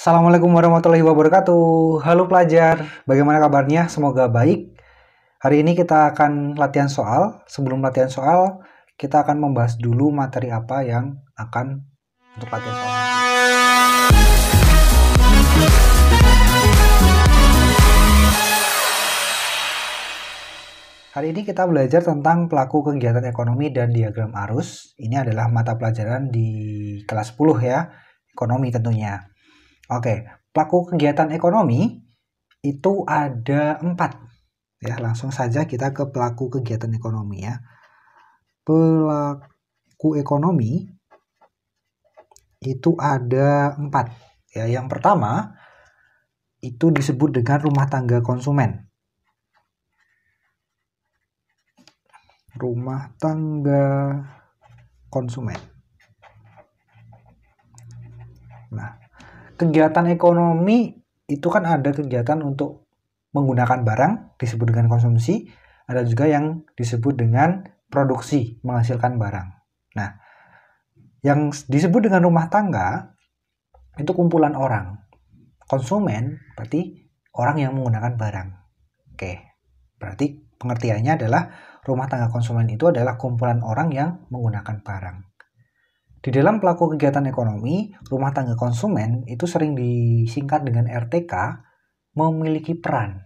Assalamualaikum warahmatullahi wabarakatuh. Halo pelajar, bagaimana kabarnya? Semoga baik. Hari ini kita akan latihan soal. Sebelum latihan soal, kita akan membahas dulu materi apa yang akan untuk latihan soal. Hari ini kita belajar tentang pelaku kegiatan ekonomi dan diagram arus. Ini adalah mata pelajaran di kelas 10 ya, ekonomi tentunya. Oke, pelaku kegiatan ekonomi itu ada 4. Ya, langsung saja kita ke pelaku kegiatan ekonomi ya. Pelaku ekonomi itu ada 4. Ya, yang pertama itu disebut dengan rumah tangga konsumen. Rumah tangga konsumen. Nah, kegiatan ekonomi itu kan ada kegiatan untuk menggunakan barang, disebut dengan konsumsi. Ada juga yang disebut dengan produksi, menghasilkan barang. Nah, yang disebut dengan rumah tangga, itu kumpulan orang. Konsumen berarti orang yang menggunakan barang. Oke, berarti pengertiannya adalah rumah tangga konsumen itu adalah kumpulan orang yang menggunakan barang. Di dalam pelaku kegiatan ekonomi, rumah tangga konsumen itu sering disingkat dengan RTK, memiliki peran.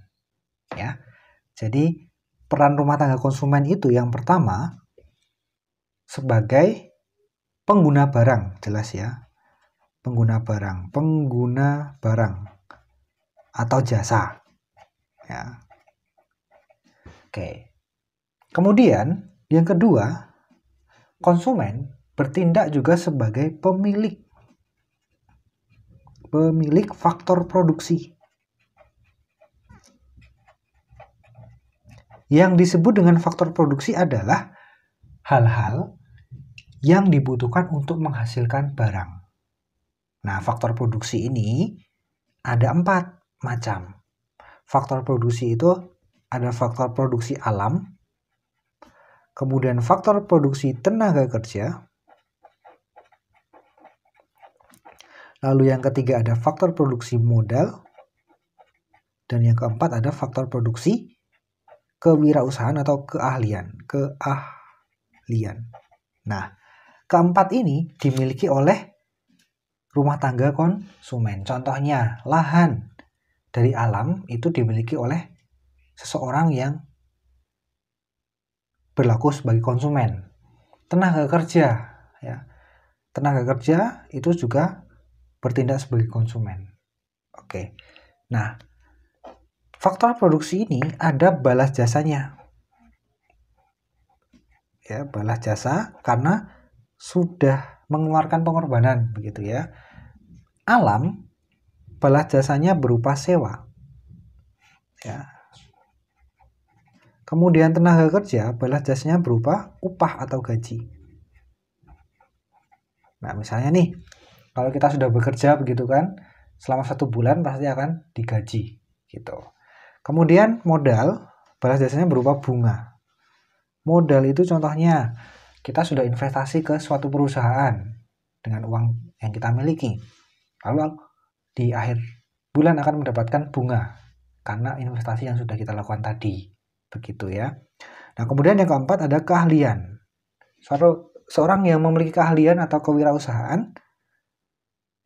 Ya, jadi peran rumah tangga konsumen itu yang pertama sebagai pengguna barang, jelas ya, pengguna barang atau jasa. Ya. Oke. Kemudian yang kedua, konsumen bertindak juga sebagai pemilik faktor produksi. Yang disebut dengan faktor produksi adalah hal-hal yang dibutuhkan untuk menghasilkan barang. Nah, faktor produksi ini ada 4 macam. Faktor produksi itu ada faktor produksi alam, kemudian faktor produksi tenaga kerja, lalu yang ketiga ada faktor produksi modal, dan yang keempat ada faktor produksi kewirausahaan atau keahlian. Nah, keempat ini dimiliki oleh rumah tangga konsumen. Contohnya, lahan dari alam itu dimiliki oleh seseorang yang berlaku sebagai konsumen. Tenaga kerja, ya. Tenaga kerja itu juga bertindak sebagai konsumen. Oke. Nah, faktor produksi ini ada balas jasanya. Ya, balas jasa karena sudah mengeluarkan pengorbanan begitu ya. Alam balas jasanya berupa sewa. Ya. Kemudian tenaga kerja balas jasanya berupa upah atau gaji. Nah, misalnya nih, kalau kita sudah bekerja begitu kan, selama 1 bulan pasti akan digaji gitu. Kemudian modal balas jasanya berupa bunga. Modal itu contohnya kita sudah investasi ke suatu perusahaan dengan uang yang kita miliki. Lalu di akhir bulan akan mendapatkan bunga karena investasi yang sudah kita lakukan tadi. Begitu ya. Nah, kemudian yang keempat ada keahlian. Seorang yang memiliki keahlian atau kewirausahaan,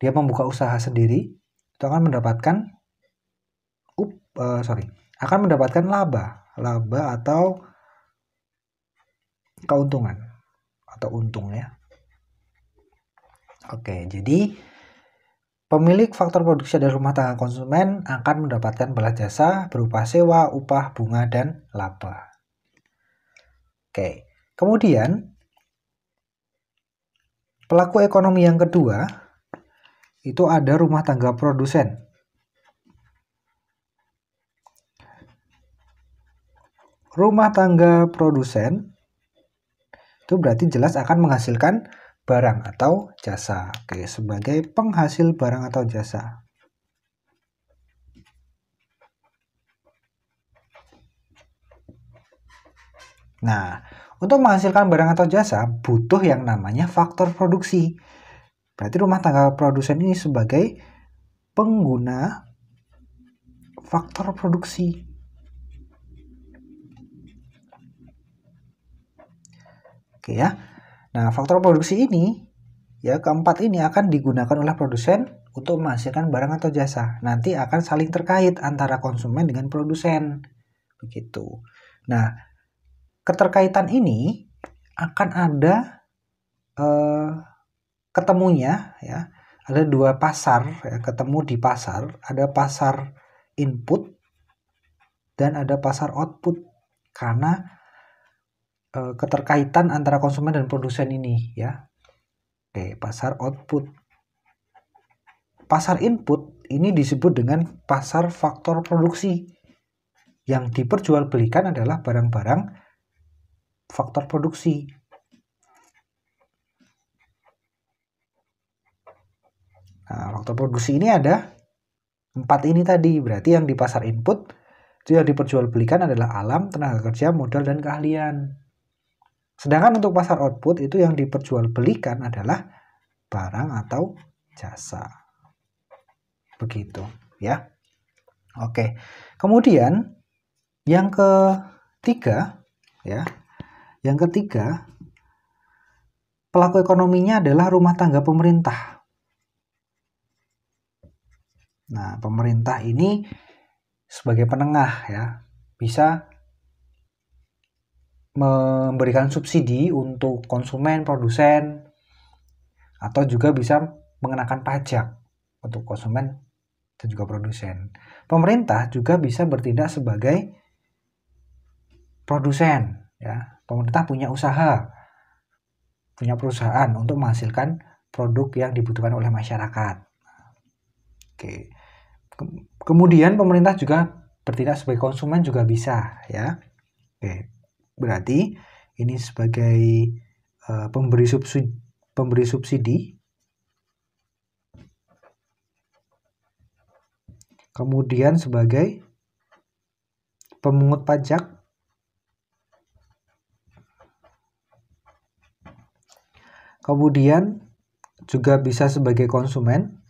dia membuka usaha sendiri, itu akan mendapatkan laba atau keuntungan atau untung ya. Oke, jadi pemilik faktor produksi dari rumah tangga konsumen akan mendapatkan balas jasa berupa sewa, upah, bunga, dan laba. Oke, kemudian pelaku ekonomi yang kedua itu ada rumah tangga produsen. Rumah tangga produsen itu berarti jelas akan menghasilkan barang atau jasa. Oke, sebagai penghasil barang atau jasa. Nah, untuk menghasilkan barang atau jasa butuh yang namanya faktor produksi. Berarti rumah tangga produsen ini sebagai pengguna faktor produksi. Oke ya. Nah, faktor produksi ini ya keempat ini akan digunakan oleh produsen untuk menghasilkan barang atau jasa. Nanti akan saling terkait antara konsumen dengan produsen. Begitu. Nah, keterkaitan ini akan ada ketemunya ya. Ada dua pasar ya, ketemu di pasar. Ada pasar input dan ada pasar output. Karena keterkaitan antara konsumen dan produsen ini ya. Oke, pasar output. Pasar input ini disebut dengan pasar faktor produksi. Yang diperjualbelikan adalah barang-barang faktor produksi. Nah, faktor produksi ini ada 4 ini tadi. Berarti yang di pasar input itu yang diperjualbelikan adalah alam, tenaga kerja, modal, dan keahlian. Sedangkan untuk pasar output itu yang diperjualbelikan adalah barang atau jasa. Begitu ya. Oke. Kemudian yang ketiga ya. Yang ketiga, pelaku ekonominya adalah rumah tangga pemerintah. Nah, pemerintah ini sebagai penengah ya, bisa memberikan subsidi untuk konsumen, produsen, atau juga bisa mengenakan pajak untuk konsumen dan juga produsen. Pemerintah juga bisa bertindak sebagai produsen ya. Pemerintah punya usaha, punya perusahaan untuk menghasilkan produk yang dibutuhkan oleh masyarakat. Oke. Kemudian pemerintah juga bertindak sebagai konsumen juga bisa ya. Oke. Berarti ini sebagai pemberi subsidi. Kemudian sebagai pemungut pajak. Kemudian juga bisa sebagai konsumen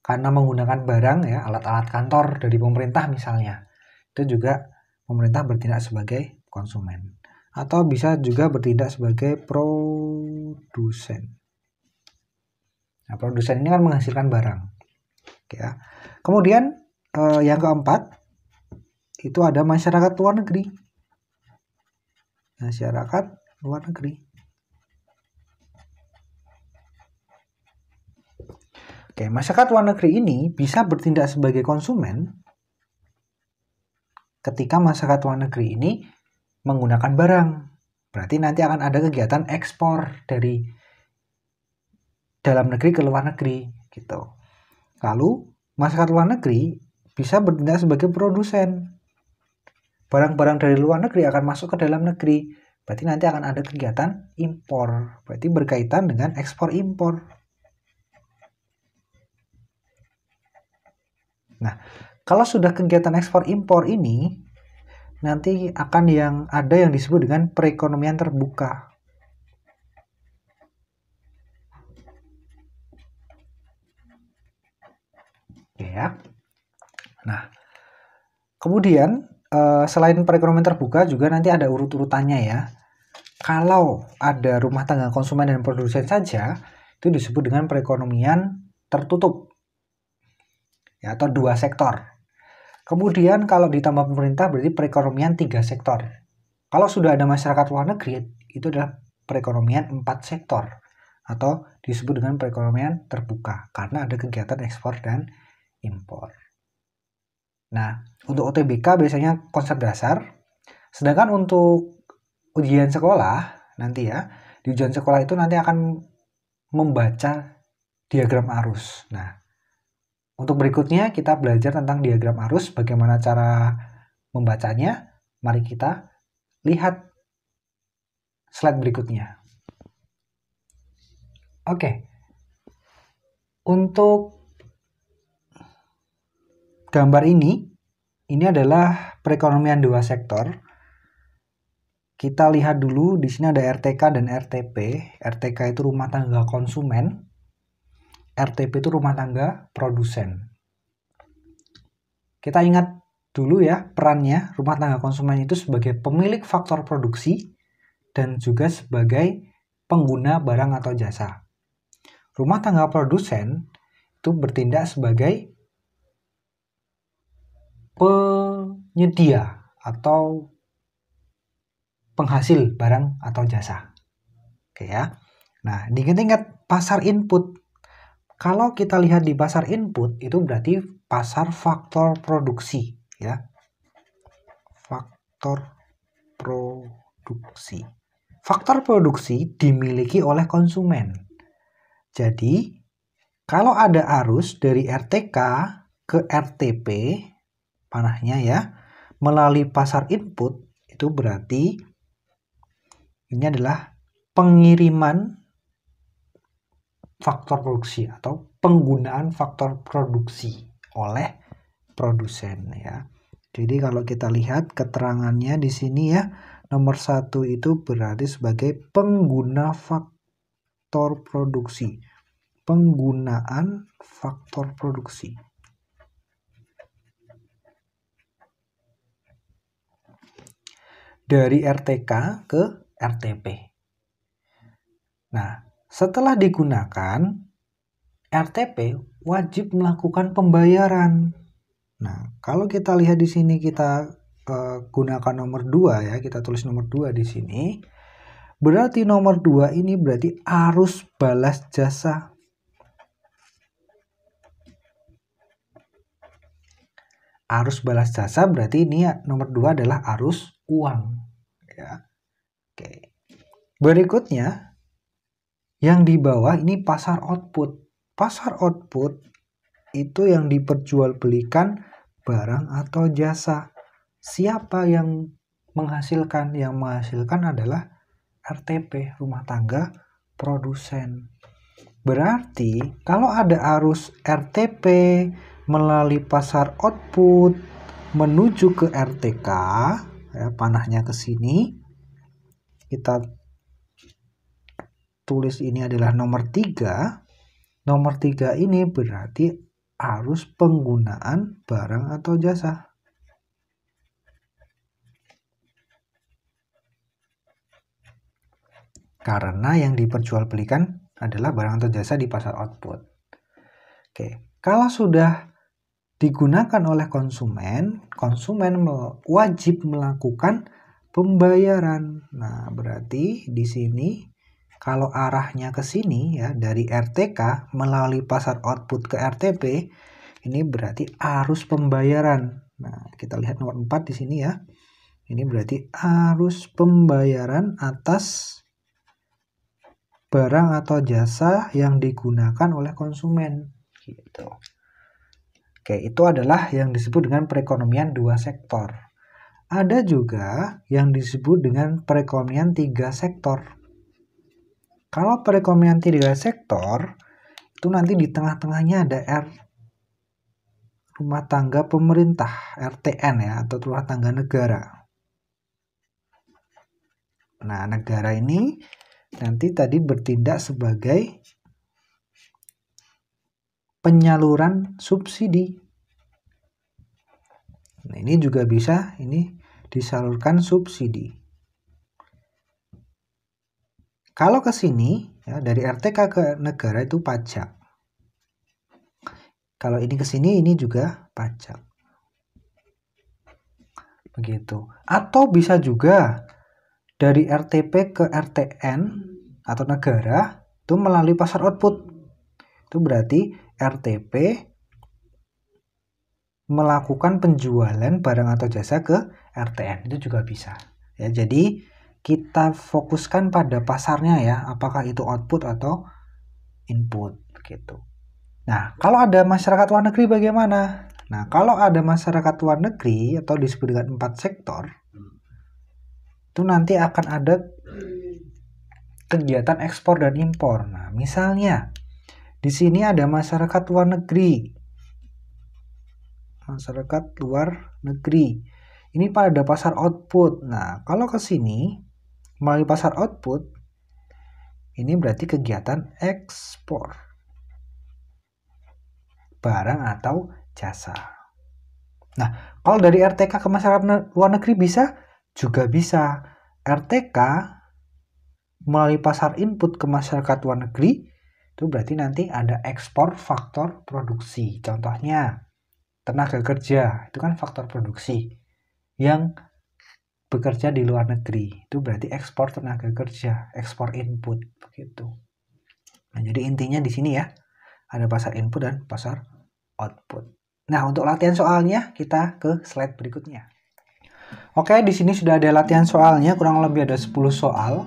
karena menggunakan barang ya, alat-alat kantor dari pemerintah misalnya. Itu juga pemerintah bertindak sebagai konsumen. Atau bisa juga bertindak sebagai produsen. Nah, produsen ini kan menghasilkan barang. Ya. Kemudian yang keempat itu ada masyarakat luar negeri. Masyarakat luar negeri. Oke, masyarakat luar negeri ini bisa bertindak sebagai konsumen ketika masyarakat luar negeri ini menggunakan barang. Berarti nanti akan ada kegiatan ekspor dari dalam negeri ke luar negeri gitu. Lalu masyarakat luar negeri bisa bertindak sebagai produsen. Barang-barang dari luar negeri akan masuk ke dalam negeri. Berarti nanti akan ada kegiatan impor. Berarti berkaitan dengan ekspor impor. Nah, kalau sudah kegiatan ekspor impor ini, nanti akan ada yang disebut dengan perekonomian terbuka. Oke ya. Nah, kemudian selain perekonomian terbuka juga nanti ada urut-urutannya ya. Kalau ada rumah tangga konsumen dan produsen saja, itu disebut dengan perekonomian tertutup. Ya, atau 2 sektor. Kemudian kalau ditambah pemerintah berarti perekonomian 3 sektor. Kalau sudah ada masyarakat luar negeri, itu adalah perekonomian 4 sektor. Atau disebut dengan perekonomian terbuka. Karena ada kegiatan ekspor dan impor. Nah, untuk UTBK biasanya konsep dasar. Sedangkan untuk ujian sekolah, nanti ya, di ujian sekolah itu nanti akan membaca diagram arus. Nah, untuk berikutnya kita belajar tentang diagram arus, bagaimana cara membacanya. Mari kita lihat slide berikutnya. Oke. Untuk gambar ini adalah perekonomian 2 sektor. Kita lihat dulu di sini ada RTK dan RTP. RTK itu rumah tangga konsumen. RTP itu rumah tangga produsen. Kita ingat dulu ya perannya rumah tangga konsumen itu sebagai pemilik faktor produksi dan juga sebagai pengguna barang atau jasa. Rumah tangga produsen itu bertindak sebagai penyedia atau penghasil barang atau jasa. Oke ya. Nah, diingat-ingat pasar input. Kalau kita lihat di pasar input itu berarti pasar faktor produksi ya. Faktor produksi. Faktor produksi dimiliki oleh konsumen. Jadi, kalau ada arus dari RTK ke RTP, panahnya ya, melalui pasar input, itu berarti ini adalah pengiriman faktor produksi atau penggunaan faktor produksi oleh produsen ya. Jadi kalau kita lihat keterangannya di sini ya, nomor 1 itu berarti sebagai pengguna faktor produksi. Penggunaan faktor produksi. Dari RTK ke RTP. Nah, setelah digunakan, RTP wajib melakukan pembayaran. Nah, kalau kita lihat di sini kita gunakan nomor 2 ya, kita tulis nomor 2 di sini. Berarti nomor 2 ini berarti arus balas jasa. Arus balas jasa berarti ini ya, nomor 2 adalah arus uang ya. Oke. Berikutnya yang di bawah ini pasar output. Pasar output itu yang diperjualbelikan barang atau jasa. Siapa yang menghasilkan? Yang menghasilkan adalah RTP, rumah tangga produsen. Berarti kalau ada arus RTP melalui pasar output menuju ke RTK, ya, panahnya ke sini, kita tulis ini adalah nomor 3. Nomor 3 ini berarti arus penggunaan barang atau jasa. Karena yang diperjualbelikan adalah barang atau jasa di pasar output. Oke, kalau sudah digunakan oleh konsumen, konsumen wajib melakukan pembayaran. Nah, berarti di sini kalau arahnya ke sini ya, dari RTK melalui pasar output ke RTP, ini berarti arus pembayaran. Nah, kita lihat nomor 4 di sini ya. Ini berarti arus pembayaran atas barang atau jasa yang digunakan oleh konsumen. Gitu. Oke, itu adalah yang disebut dengan perekonomian 2 sektor. Ada juga yang disebut dengan perekonomian 3 sektor. Kalau perekonomian 3 sektor, itu nanti di tengah-tengahnya ada rumah tangga pemerintah, RTN ya, atau rumah tangga negara. Nah, negara ini nanti tadi bertindak sebagai penyaluran subsidi. Nah, ini juga bisa ini disalurkan subsidi. Kalau ke sini ya, dari RTK ke negara itu pajak. Kalau ini ke sini ini juga pajak. Begitu. Atau bisa juga dari RTP ke RTN atau negara itu melalui pasar output. Itu berarti RTP melakukan penjualan barang atau jasa ke RTN. Itu juga bisa. Ya, jadi kita fokuskan pada pasarnya ya, apakah itu output atau input gitu. Nah, kalau ada masyarakat luar negeri bagaimana? Nah, kalau ada masyarakat luar negeri atau disebut dengan 4 sektor, itu nanti akan ada kegiatan ekspor dan impor. Nah, misalnya di sini ada masyarakat luar negeri. Masyarakat luar negeri. Ini pada pasar output. Nah, kalau ke sini melalui pasar output, ini berarti kegiatan ekspor. barang atau jasa. Nah, kalau dari RTK ke masyarakat luar negeri bisa? Juga bisa. RTK melalui pasar input ke masyarakat luar negeri, itu berarti nanti ada ekspor faktor produksi. Contohnya, tenaga kerja, itu kan faktor produksi yang bekerja di luar negeri. Itu berarti ekspor tenaga kerja, ekspor input, begitu. Nah, jadi intinya di sini ya, ada pasar input dan pasar output. Nah, untuk latihan soalnya kita ke slide berikutnya. Oke, di sini sudah ada latihan soalnya, kurang lebih ada 10 soal.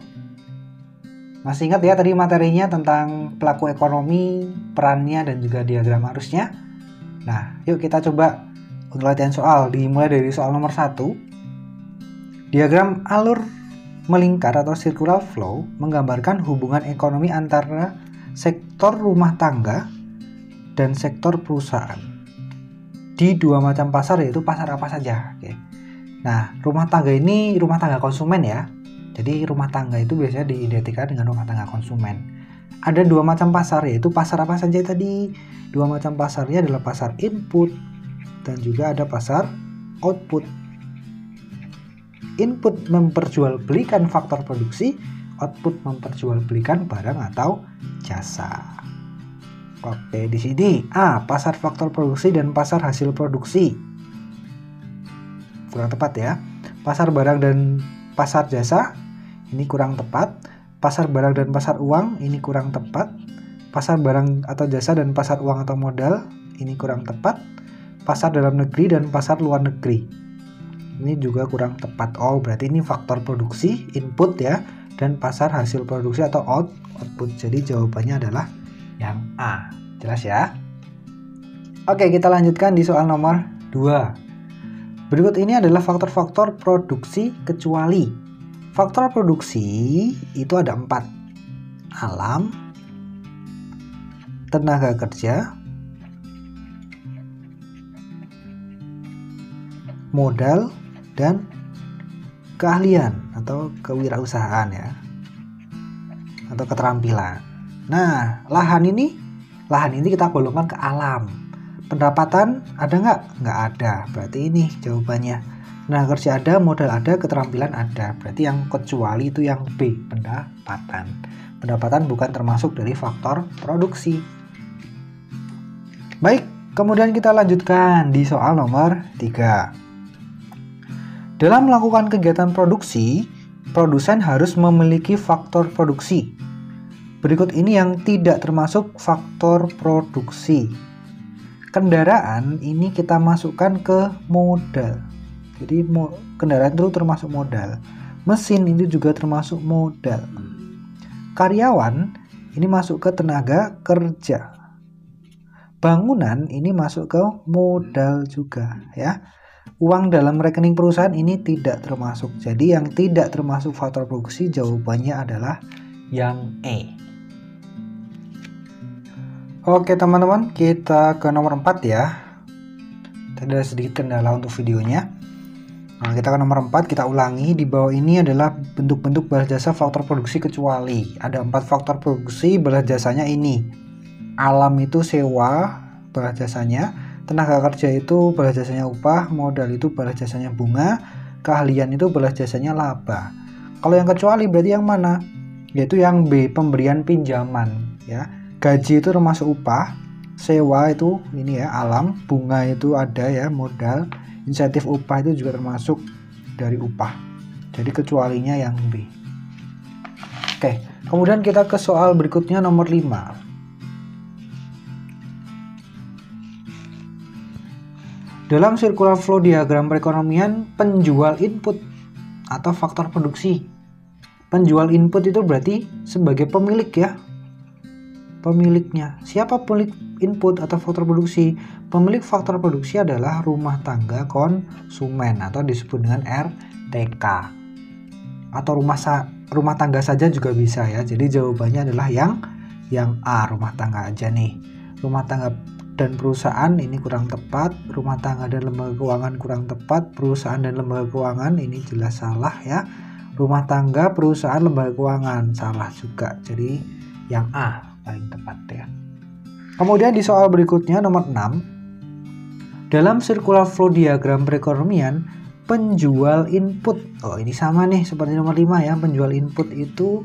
Masih ingat ya tadi materinya tentang pelaku ekonomi, perannya, dan juga diagram arusnya? Nah, yuk kita coba untuk latihan soal. Dimulai dari soal nomor 1. Diagram alur melingkar atau circular flow menggambarkan hubungan ekonomi antara sektor rumah tangga dan sektor perusahaan di dua macam pasar, yaitu pasar apa saja. Oke. Nah, rumah tangga ini rumah tangga konsumen ya. Jadi rumah tangga itu biasanya diidentikan dengan rumah tangga konsumen. Ada dua macam pasar, yaitu pasar apa saja tadi? Dua macam pasarnya adalah pasar input dan juga ada pasar output. Input memperjualbelikan faktor produksi, output memperjualbelikan barang atau jasa. Oke, di sini A, pasar faktor produksi dan pasar hasil produksi. Kurang tepat ya. Pasar barang dan pasar jasa, ini kurang tepat. Pasar barang dan pasar uang, ini kurang tepat. Pasar barang atau jasa dan pasar uang atau modal, ini kurang tepat. Pasar dalam negeri dan pasar luar negeri, ini juga kurang tepat. Oh, berarti ini faktor produksi, input ya, dan pasar hasil produksi atau output. Jadi jawabannya adalah yang A. Jelas ya? Oke, kita lanjutkan di soal nomor 2. Berikut ini adalah faktor-faktor produksi kecuali. Faktor produksi itu ada 4. Alam, tenaga kerja, modal, dan keahlian atau kewirausahaan ya, atau keterampilan. Nah, lahan ini kita golongkan ke alam. Pendapatan ada nggak? Nggak ada. Berarti ini jawabannya. Nah, kerja ada, modal ada, keterampilan ada. Berarti yang kecuali itu yang B, pendapatan. Pendapatan bukan termasuk dari faktor produksi. Baik, kemudian kita lanjutkan di soal nomor 3. Dalam melakukan kegiatan produksi, produsen harus memiliki faktor produksi. Berikut ini yang tidak termasuk faktor produksi. Kendaraan ini kita masukkan ke modal. Jadi kendaraan itu termasuk modal. Mesin itu juga termasuk modal. Karyawan ini masuk ke tenaga kerja. Bangunan ini masuk ke modal juga ya. Uang dalam rekening perusahaan ini tidak termasuk. Jadi yang tidak termasuk faktor produksi jawabannya adalah yang E. Oke teman-teman, kita ke nomor 4 ya. Tadi ada sedikit kendala untuk videonya. Nah, kita ke nomor 4, kita ulangi. Di bawah ini adalah bentuk-bentuk balas jasa faktor produksi kecuali. Ada 4 faktor produksi, balas jasanya ini. Alam itu sewa, balas jasanya. Tenaga kerja itu balas jasanya upah, modal itu balas jasanya bunga, keahlian itu balas jasanya laba. Kalau yang kecuali berarti yang mana? Yaitu yang B, pemberian pinjaman ya. Gaji itu termasuk upah, sewa itu ini ya alam, bunga itu ada ya modal, insentif upah itu juga termasuk dari upah. Jadi kecualinya yang B. Oke, kemudian kita ke soal berikutnya nomor 5. Dalam circular flow diagram perekonomian, penjual input atau faktor produksi. Penjual input itu berarti sebagai pemilik ya. Pemiliknya. Siapa pemilik input atau faktor produksi? Pemilik faktor produksi adalah rumah tangga konsumen atau disebut dengan RTK. Atau rumah tangga saja juga bisa ya. Jadi jawabannya adalah yang A, rumah tangga aja nih. Rumah tangga dan perusahaan ini kurang tepat. Rumah tangga dan lembaga keuangan kurang tepat. Perusahaan dan lembaga keuangan ini jelas salah ya. Rumah tangga, perusahaan, lembaga keuangan salah juga. Jadi yang A paling tepat ya. Kemudian di soal berikutnya nomor 6. Dalam circular flow diagram perekonomian, penjual input. Oh, ini sama nih seperti nomor 5 ya. Penjual input itu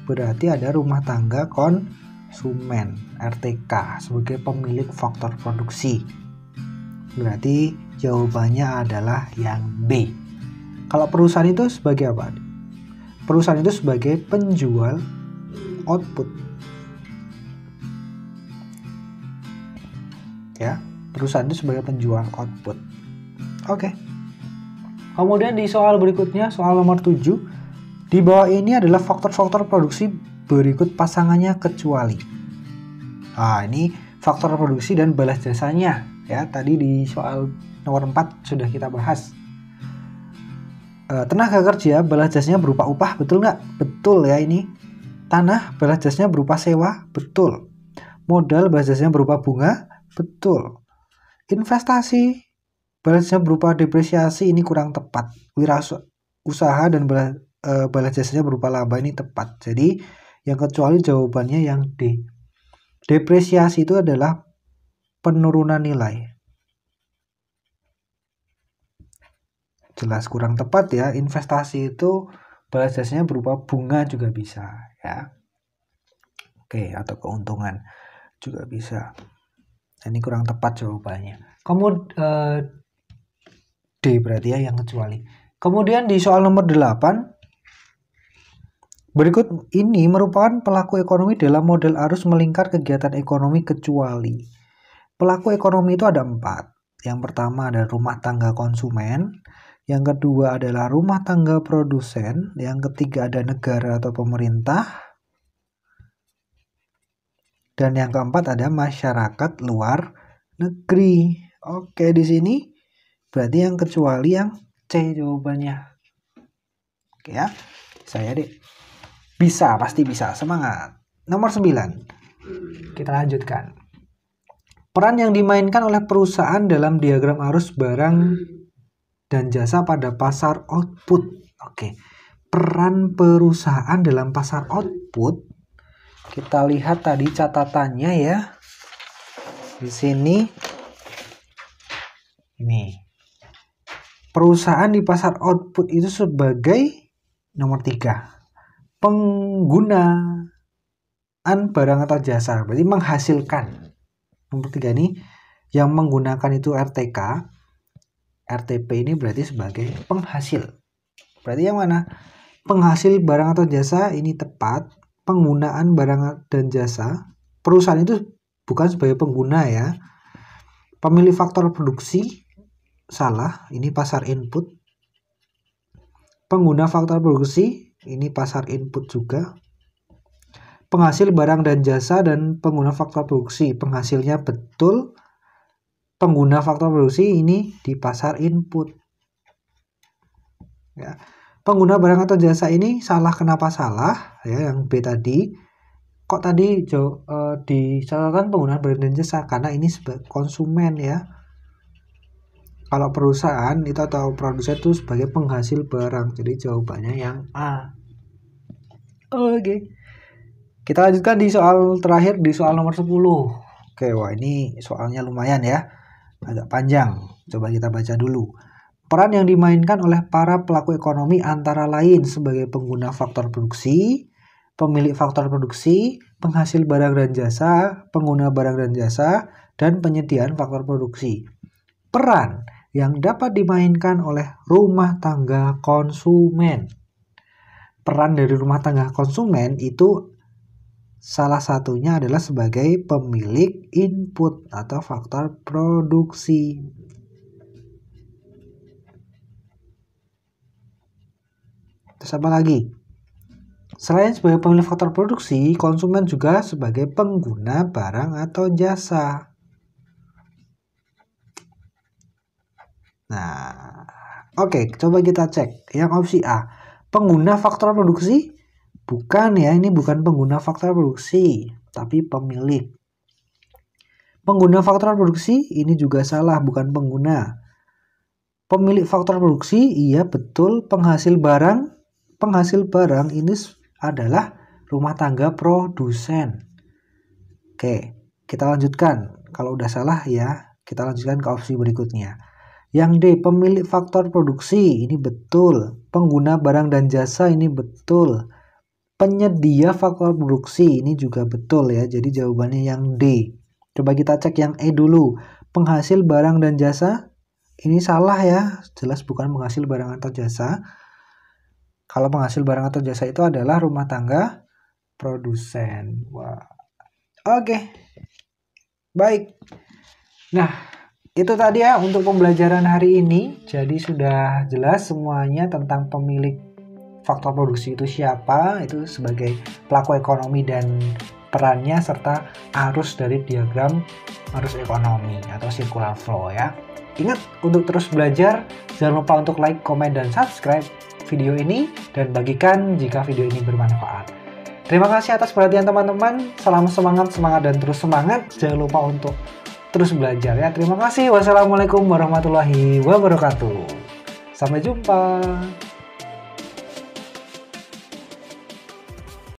berarti ada rumah tangga konsumen, RTK, sebagai pemilik faktor produksi. Berarti jawabannya adalah yang B. Kalau perusahaan itu sebagai apa? Perusahaan itu sebagai penjual output. Ya, perusahaan itu sebagai penjual output. Oke. Kemudian di soal berikutnya, soal nomor 7. Di bawah ini adalah faktor-faktor produksi berikut pasangannya kecuali. Ini faktor produksi dan balas jasanya. Ya, tadi di soal nomor 4 sudah kita bahas. Tenaga kerja balas jasanya berupa upah, betul nggak? Betul ya ini. Tanah balas jasanya berupa sewa, betul. Modal balas jasanya berupa bunga, betul. Investasi balas jasanya berupa depresiasi, ini kurang tepat. Wirausaha dan balas jasanya berupa laba, ini tepat. Jadi yang kecuali jawabannya yang D. Depresiasi itu adalah penurunan nilai. Jelas kurang tepat ya. Investasi itu balas jasanya berupa bunga juga bisa ya. Oke, atau keuntungan juga bisa. Ini kurang tepat jawabannya. Kemudian D berarti ya yang kecuali. Kemudian di soal nomor 8, berikut ini merupakan pelaku ekonomi dalam model arus melingkar kegiatan ekonomi kecuali. Pelaku ekonomi itu ada 4. Yang pertama ada rumah tangga konsumen, yang kedua adalah rumah tangga produsen, yang ketiga ada negara atau pemerintah, dan yang keempat ada masyarakat luar negeri. Oke, di sini berarti yang kecuali yang C jawabannya. Oke ya, saya deh. Bisa, pasti bisa. Semangat. Nomor 9. Kita lanjutkan. Peran yang dimainkan oleh perusahaan dalam diagram arus barang dan jasa pada pasar output. Oke. Peran perusahaan dalam pasar output. Kita lihat tadi catatannya ya. Di sini. Ini. Perusahaan di pasar output itu sebagai nomor 3. Penggunaan barang atau jasa, berarti menghasilkan. Nomor 3 ini yang menggunakan itu RTK, RTP ini berarti sebagai penghasil. Berarti yang mana? Penghasil barang atau jasa ini tepat. Penggunaan barang dan jasa, perusahaan itu bukan sebagai pengguna ya. Pemilik faktor produksi salah, ini pasar input. Pengguna faktor produksi ini pasar input juga. Penghasil barang dan jasa dan pengguna faktor produksi. Penghasilnya betul. Pengguna faktor produksi ini di pasar input. Ya. Pengguna barang atau jasa ini salah, kenapa salah? Ya, yang B tadi. Kok tadi di catatan penggunaan barang dan jasa? Karena ini sebagai konsumen ya. Kalau perusahaan itu atau produsen itu sebagai penghasil barang. Jadi jawabannya yang A. Oke. Kita lanjutkan di soal terakhir, di soal nomor 10. Oke, wah ini soalnya lumayan ya. Agak panjang. Coba kita baca dulu. Peran yang dimainkan oleh para pelaku ekonomi antara lain sebagai pengguna faktor produksi, pemilik faktor produksi, penghasil barang dan jasa, pengguna barang dan jasa, dan penyediaan faktor produksi. Peran yang dapat dimainkan oleh rumah tangga konsumen. Peran dari rumah tangga konsumen itu salah satunya adalah sebagai pemilik input atau faktor produksi. Terus apa lagi? Selain sebagai pemilik faktor produksi, konsumen juga sebagai pengguna barang atau jasa. Nah, oke, coba kita cek. Yang opsi A, pengguna faktor produksi? Bukan ya, ini bukan pengguna faktor produksi, tapi pemilik. Pengguna faktor produksi ini juga salah, bukan pengguna. Pemilik faktor produksi, iya betul. Penghasil barang ini adalah rumah tangga produsen. Oke, Kita lanjutkan. Kalau udah salah ya, kita lanjutkan ke opsi berikutnya. Yang D, pemilik faktor produksi, ini betul. Pengguna barang dan jasa, ini betul. Penyedia faktor produksi, ini juga betul ya. Jadi jawabannya yang D. Coba kita cek yang E dulu. Penghasil barang dan jasa, ini salah ya. Jelas bukan penghasil barang atau jasa. Kalau penghasil barang atau jasa itu adalah rumah tangga produsen. Wah. Oke. Baik. Nah, itu tadi ya untuk pembelajaran hari ini. Jadi sudah jelas semuanya tentang pemilik faktor produksi itu siapa, itu sebagai pelaku ekonomi dan perannya, serta arus dari diagram arus ekonomi atau circular flow ya. Ingat untuk terus belajar, jangan lupa untuk like, komen, dan subscribe video ini, dan bagikan jika video ini bermanfaat. Terima kasih atas perhatian teman-teman. Salam semangat, dan terus semangat. Jangan lupa untuk terus belajar ya. Terima kasih. Wassalamualaikum warahmatullahi wabarakatuh. Sampai jumpa.